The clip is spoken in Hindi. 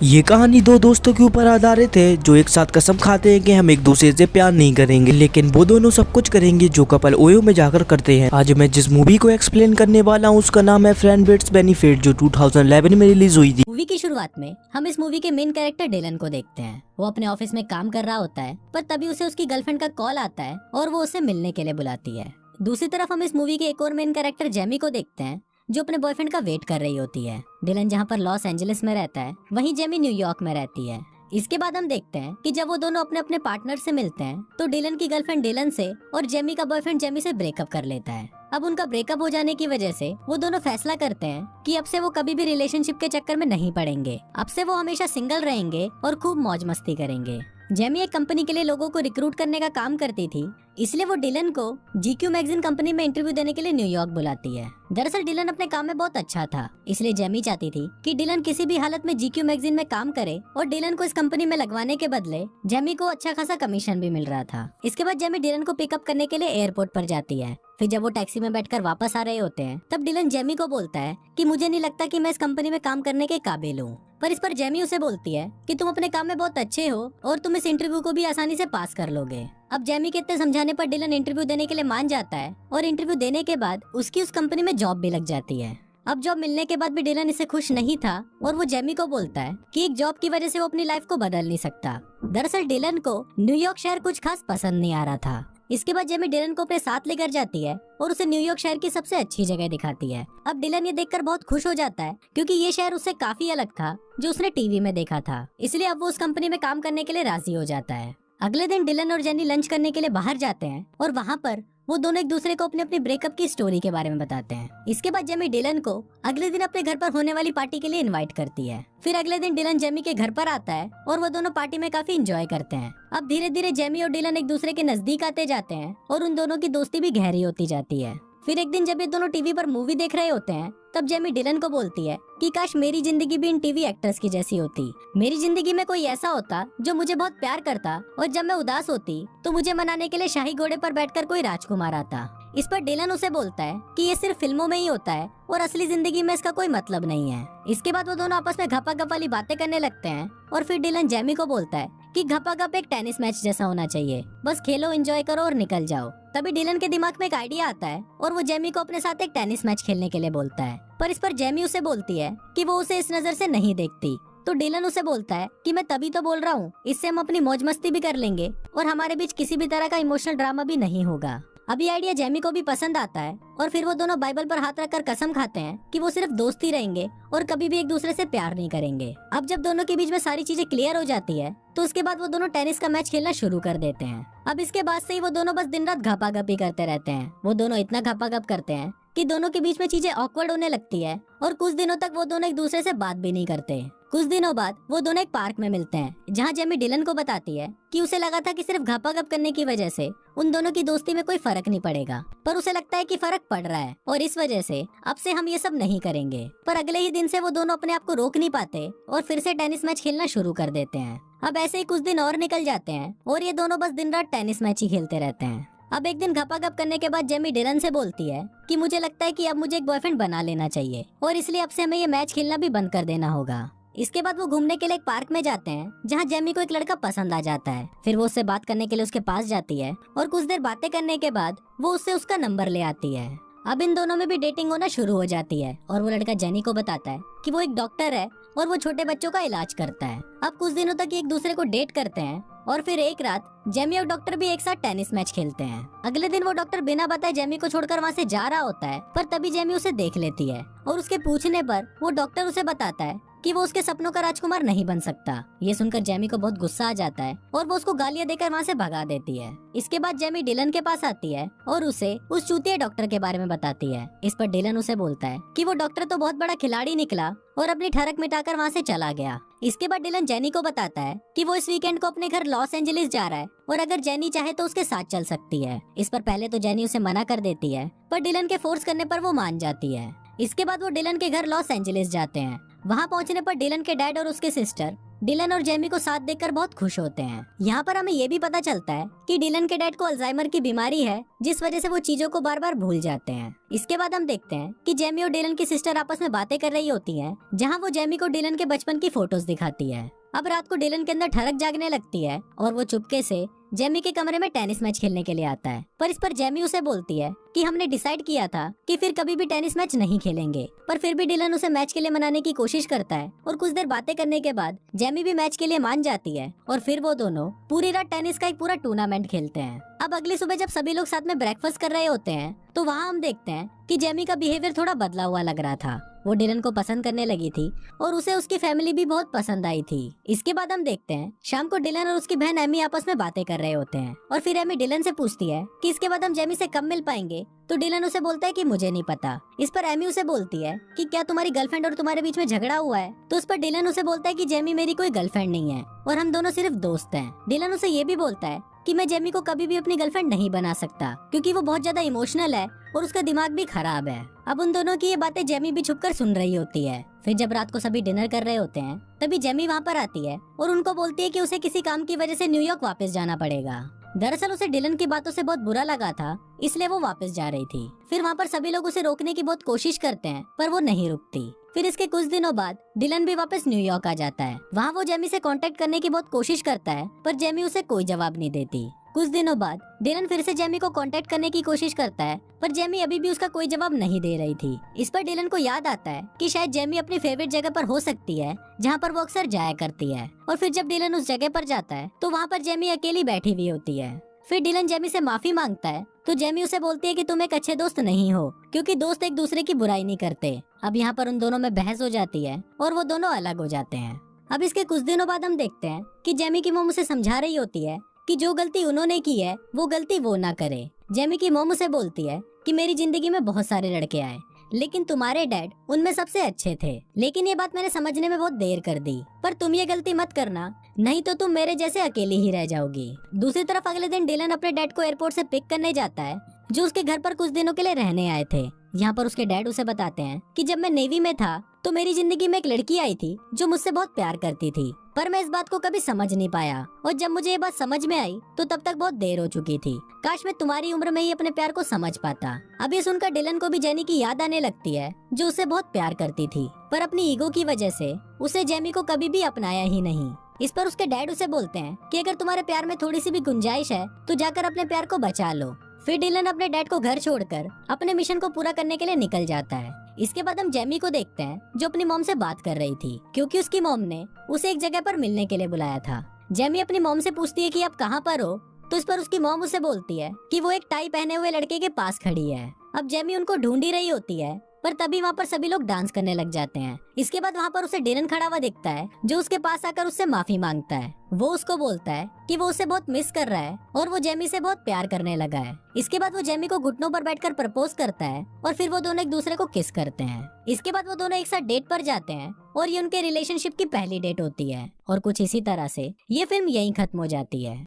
ये कहानी दो दोस्तों के ऊपर आधारित है जो एक साथ कसम खाते हैं कि हम एक दूसरे से प्यार नहीं करेंगे, लेकिन वो दोनों सब कुछ करेंगे जो कपल ओयो में जाकर करते हैं। आज मैं जिस मूवी को एक्सप्लेन करने वाला हूँ उसका नाम है फ्रेंड विड्स बेनिफिट, जो 2011 में रिलीज हुई थी। मूवी की शुरुआत में हम इस मूवी के मेन कैरेक्टर डिलन को देखते हैं। वो अपने ऑफिस में काम कर रहा होता है, पर तभी उसे उसकी गर्लफ्रेंड का कॉल आता है और वो उसे मिलने के लिए बुलाती है। दूसरी तरफ हम इस मूवी के एक और मेन कैरेक्टर जेमी को देखते हैं जो अपने बॉयफ्रेंड का वेट कर रही होती है। डिलन जहाँ पर लॉस एंजलिस में रहता है, वहीं जेमी न्यूयॉर्क में रहती है। इसके बाद हम देखते हैं कि जब वो दोनों अपने अपने पार्टनर से मिलते हैं तो डिलन की गर्लफ्रेंड डिलन से और जेमी का बॉयफ्रेंड जेमी से ब्रेकअप कर लेता है। अब उनका ब्रेकअप हो जाने की वजह से वो दोनों फैसला करते हैं कि अब से वो कभी भी रिलेशनशिप के चक्कर में नहीं पड़ेंगे। अब से वो हमेशा सिंगल रहेंगे और खूब मौज मस्ती करेंगे। जेमी एक कंपनी के लिए लोगों को रिक्रूट करने का काम करती थी, इसलिए वो डिलन को GQ मैगजीन कंपनी में इंटरव्यू देने के लिए न्यूयॉर्क बुलाती है। दरअसल डिलन अपने काम में बहुत अच्छा था, इसलिए जेमी चाहती थी कि डिलन किसी भी हालत में GQ मैगजीन में काम करे और डिलन को इस कंपनी में लगवाने के बदले जेमी को अच्छा खासा कमीशन भी मिल रहा था। इसके बाद जेमी डिलन को पिकअप करने के लिए एयरपोर्ट पर जाती है। फिर जब वो टैक्सी में बैठकर वापस आ रहे होते हैं तब डिलन जेमी को बोलता है कि मुझे नहीं लगता कि मैं इस कंपनी में काम करने के काबिल हूँ। पर इस पर जेमी उसे बोलती है कि तुम अपने काम में बहुत अच्छे हो और तुम इस इंटरव्यू को भी आसानी से पास कर लोगे। अब जेमी के इतने समझाने पर डिलन इंटरव्यू देने के लिए मान जाता है और इंटरव्यू देने के बाद उसकी उस कंपनी में जॉब भी लग जाती है। अब जॉब मिलने के बाद भी डिलन इससे खुश नहीं था और वो जेमी को बोलता है कि एक जॉब की वजह से वो अपनी लाइफ को बदल नहीं सकता। दरअसल डिलन को न्यूयॉर्क शहर कुछ खास पसंद नहीं आ रहा था। इसके बाद जेमी डिलन को अपने साथ लेकर जाती है और उसे न्यूयॉर्क शहर की सबसे अच्छी जगह दिखाती है। अब डिलन ये देखकर बहुत खुश हो जाता है क्योंकि ये शहर उससे काफी अलग था जो उसने टीवी में देखा था, इसलिए अब वो उस कंपनी में काम करने के लिए राजी हो जाता है। अगले दिन डिलन और जेनी लंच करने के लिए बाहर जाते हैं और वहाँ पर वो दोनों एक दूसरे को अपने ब्रेकअप की स्टोरी के बारे में बताते हैं। इसके बाद जेमी डिलन को अगले दिन अपने घर पर होने वाली पार्टी के लिए इनवाइट करती है। फिर अगले दिन डिलन जेमी के घर पर आता है और वो दोनों पार्टी में काफी एंजॉय करते हैं। अब धीरे धीरे जेमी और डिलन एक दूसरे के नजदीक आते जाते हैं और उन दोनों की दोस्ती भी गहरी होती जाती है। फिर एक दिन जब ये दोनों टीवी पर मूवी देख रहे होते हैं तब जेमी डिलन को बोलती है कि काश मेरी जिंदगी भी इन टीवी एक्टर्स की जैसी होती। मेरी जिंदगी में कोई ऐसा होता जो मुझे बहुत प्यार करता और जब मैं उदास होती तो मुझे मनाने के लिए शाही घोड़े पर बैठकर कोई राजकुमार आता। इस पर डिलन उसे बोलता है कि ये सिर्फ फिल्मों में ही होता है और असली जिंदगी में इसका कोई मतलब नहीं है। इसके बाद वो दोनों आपस में घपाघप वाली बातें करने लगते हैं और फिर डिलन जेमी को बोलता है कि घपाघप एक टेनिस मैच जैसा होना चाहिए, बस खेलो, एंजॉय करो और निकल जाओ। तभी डिलन के दिमाग में एक आइडिया आता है और वो जेमी को अपने साथ एक टेनिस मैच खेलने के लिए बोलता है। पर इस पर जेमी उसे बोलती है कि वो उसे इस नजर से नहीं देखती। तो डिलन उसे बोलता है कि मैं तभी तो बोल रहा हूँ, इससे हम अपनी मौज मस्ती भी कर लेंगे और हमारे बीच किसी भी तरह का इमोशनल ड्रामा भी नहीं होगा। अब ये आइडिया जेमी को भी पसंद आता है और फिर वो दोनों बाइबल पर हाथ रखकर कसम खाते हैं कि वो सिर्फ दोस्ती रहेंगे और कभी भी एक दूसरे से प्यार नहीं करेंगे। अब जब दोनों के बीच में सारी चीजें क्लियर हो जाती है तो उसके बाद वो दोनों टेनिस का मैच खेलना शुरू कर देते हैं। अब इसके बाद से ही वो दोनों बस दिन रात घपाघपी करते रहते हैं। वो दोनों इतना घपाघप करते हैं कि दोनों के बीच में चीजें ऑकवर्ड होने लगती है और कुछ दिनों तक वो दोनों एक दूसरे से बात भी नहीं करते। कुछ दिनों बाद वो दोनों एक पार्क में मिलते हैं जहाँ जेमी डिलन को बताती है कि उसे लगा था कि सिर्फ घपाघप करने की वजह से उन दोनों की दोस्ती में कोई फर्क नहीं पड़ेगा, पर उसे लगता है कि फर्क पड़ रहा है और इस वजह से अब से हम ये सब नहीं करेंगे। पर अगले ही दिन से वो दोनों अपने आप को रोक नहीं पाते और फिर से टेनिस मैच खेलना शुरू कर देते हैं। अब ऐसे ही कुछ दिन और निकल जाते हैं और ये दोनों बस दिन रात टेनिस मैच ही खेलते रहते हैं। अब एक दिन घपाघप करने के बाद जेमी डिलन से बोलती है कि मुझे लगता है कि अब मुझे एक बॉयफ्रेंड बना लेना चाहिए और इसलिए अब से हमें ये मैच खेलना भी बंद कर देना होगा। इसके बाद वो घूमने के लिए एक पार्क में जाते हैं जहाँ जेमी को एक लड़का पसंद आ जाता है। फिर वो उससे बात करने के लिए उसके पास जाती है और कुछ देर बातें करने के बाद वो उससे उसका नंबर ले आती है। अब इन दोनों में भी डेटिंग होना शुरू हो जाती है और वो लड़का जेनी को बताता है कि वो एक डॉक्टर है और वो छोटे बच्चों का इलाज करता है। अब कुछ दिनों तक ये एक दूसरे को डेट करते हैं और फिर एक रात जेमी और डॉक्टर भी एक साथ टेनिस मैच खेलते हैं। अगले दिन वो डॉक्टर बिना बताए जेमी को छोड़कर वहाँ से जा रहा होता है, पर तभी जेमी उसे देख लेती है और उसके पूछने पर वो डॉक्टर उसे बताता है कि वो उसके सपनों का राजकुमार नहीं बन सकता। ये सुनकर जेमी को बहुत गुस्सा आ जाता है और वो उसको गालियां देकर वहाँ से भगा देती है। इसके बाद जेमी डिलन के पास आती है और उसे उस चूतिया डॉक्टर के बारे में बताती है। इस पर डिलन उसे बोलता है कि वो डॉक्टर तो बहुत बड़ा खिलाड़ी निकला और अपनी ठरक मिटाकर वहाँ से चला गया। इसके बाद डिलन जेनी को बताता है कि वो इस वीकेंड को अपने घर लॉस एंजलिस जा रहा है और अगर जेनी चाहे तो उसके साथ चल सकती है। इस पर पहले तो जेनी उसे मना कर देती है, पर डिलन के फोर्स करने पर वो मान जाती है। इसके बाद वो डिलन के घर लॉस एंजलिस जाते हैं। वहाँ पहुँचने पर डिलन के डैड और उसके सिस्टर डिलन और जेमी को साथ देखकर बहुत खुश होते हैं। यहाँ पर हमें ये भी पता चलता है कि डिलन के डैड को अल्जाइमर की बीमारी है, जिस वजह से वो चीजों को बार बार भूल जाते हैं। इसके बाद हम देखते हैं कि जेमी और डिलन की सिस्टर आपस में बातें कर रही होती हैं, जहाँ वो जेमी को डिलन के बचपन की फोटोज दिखाती है। अब रात को डिलन के अंदर ठरक जागने लगती है और वो चुपके से जेमी के कमरे में टेनिस मैच खेलने के लिए आता है। पर इस पर जेमी उसे बोलती है कि हमने डिसाइड किया था कि फिर कभी भी टेनिस मैच नहीं खेलेंगे। पर फिर भी डिलन उसे मैच के लिए मनाने की कोशिश करता है और कुछ देर बातें करने के बाद जेमी भी मैच के लिए मान जाती है और फिर वो दोनों पूरी रात टेनिस का एक पूरा टूर्नामेंट खेलते हैं। अब अगली सुबह जब सभी लोग साथ में ब्रेकफास्ट कर रहे होते हैं तो वहाँ हम देखते हैं कि जेमी का बिहेवियर थोड़ा बदला हुआ लग रहा था। वो डिलन को पसंद करने लगी थी और उसे उसकी फैमिली भी बहुत पसंद आई थी। इसके बाद हम देखते हैं शाम को डिलन और उसकी बहन एमी आपस में बातें कर रहे होते हैं और फिर एमी डिलन से पूछती है कि इसके बाद हम जेमी से कब मिल पाएंगे। तो डिलन उसे बोलता है कि मुझे नहीं पता। इस पर एमी उसे बोलती है कि क्या तुम्हारी गर्लफ्रेंड और तुम्हारे बीच में झगड़ा हुआ है। तो उस पर डिलन उसे बोलता है कि जेमी मेरी कोई गर्लफ्रेंड नहीं है और हम दोनों सिर्फ दोस्त हैं। डिलन उसे ये भी बोलता है कि मैं जेमी को कभी भी अपनी गर्लफ्रेंड नहीं बना सकता क्योंकि वो बहुत ज्यादा इमोशनल है और उसका दिमाग भी खराब है। अब उन दोनों की ये बातें जेमी भी छुपकर सुन रही होती है। फिर जब रात को सभी डिनर कर रहे होते हैं तभी जेमी वहाँ पर आती है और उनको बोलती है कि उसे किसी काम की वजह से न्यूयॉर्क वापस जाना पड़ेगा। दरअसल उसे डिलन की बातों से बहुत बुरा लगा था, इसलिए वो वापस जा रही थी। फिर वहाँ पर सभी लोग उसे रोकने की बहुत कोशिश करते हैं पर वो नहीं रुकती। फिर इसके कुछ दिनों बाद डिलन भी वापस न्यूयॉर्क आ जाता है। वहाँ वो जेमी से कांटेक्ट करने की बहुत कोशिश करता है पर जेमी उसे कोई जवाब नहीं देती। कुछ दिनों बाद डिलन फिर से जेमी को कांटेक्ट करने की कोशिश करता है पर जेमी अभी भी उसका कोई जवाब नहीं दे रही थी। इस पर डिलन को याद आता है कि शायद जेमी अपनी फेवरेट जगह पर हो सकती है जहाँ पर वो अक्सर जाया करती है। और फिर जब डिलन उस जगह पर जाता है तो वहाँ पर जेमी अकेली बैठी हुई होती है। फिर डिलन जेमी से माफी मांगता है तो जेमी उसे बोलती है कि तुम एक अच्छे दोस्त नहीं हो क्योंकि दोस्त एक दूसरे की बुराई नहीं करते। अब यहाँ पर उन दोनों में बहस हो जाती है और वो दोनों अलग हो जाते हैं। अब इसके कुछ दिनों बाद हम देखते हैं कि जेमी की मोम उसे समझा रही होती है कि जो गलती उन्होंने की है वो गलती वो ना करे। जेमी की मोम उसे बोलती है कि मेरी जिंदगी में बहुत सारे लड़के आए लेकिन तुम्हारे डैड उनमें सबसे अच्छे थे, लेकिन ये बात मैंने समझने में बहुत देर कर दी। पर तुम ये गलती मत करना, नहीं तो तुम मेरे जैसे अकेली ही रह जाओगी। दूसरी तरफ अगले दिन डिलन अपने डैड को एयरपोर्ट से पिक करने जाता है जो उसके घर पर कुछ दिनों के लिए रहने आए थे। यहाँ पर उसके डैड उसे बताते हैं कि जब मैं नेवी में था तो मेरी जिंदगी में एक लड़की आई थी जो मुझसे बहुत प्यार करती थी, पर मैं इस बात को कभी समझ नहीं पाया और जब मुझे ये बात समझ में आई तो तब तक बहुत देर हो चुकी थी। काश मैं तुम्हारी उम्र में ही अपने प्यार को समझ पाता। अब ये सुनकर डिलन को भी जेनी की याद आने लगती है जो उसे बहुत प्यार करती थी, पर अपनी ईगो की वजह से उसे जेमी को कभी भी अपनाया ही नहीं। इस पर उसके डैड उसे बोलते हैं कि अगर तुम्हारे प्यार में थोड़ी सी भी गुंजाइश है तो जाकर अपने प्यार को बचा लो। फिर डिलन अपने डैड को घर छोड़कर अपने मिशन को पूरा करने के लिए निकल जाता है। इसके बाद हम जेमी को देखते हैं जो अपनी मॉम से बात कर रही थी क्योंकि उसकी मॉम ने उसे एक जगह पर मिलने के लिए बुलाया था। जेमी अपनी मॉम से पूछती है कि आप कहाँ पर हो, तो इस पर उसकी मॉम उसे बोलती है कि वो एक टाई पहने हुए लड़के के पास खड़ी है। अब जेमी उनको ढूंढ ही रही होती है पर तभी वहाँ पर सभी लोग डांस करने लग जाते हैं। इसके बाद वहाँ पर उसे डिलन खड़ा हुआ दिखता है जो उसके पास आकर उससे माफी मांगता है। वो उसको बोलता है कि वो उसे बहुत मिस कर रहा है और वो जेमी से बहुत प्यार करने लगा है। इसके बाद वो जेमी को घुटनों पर बैठकर प्रपोज करता है और फिर वो दोनों एक दूसरे को किस करते हैं। इसके बाद वो दोनों एक साथ डेट पर जाते हैं और ये उनके रिलेशनशिप की पहली डेट होती है। और कुछ इसी तरह से ये फिल्म यहीं खत्म हो जाती है।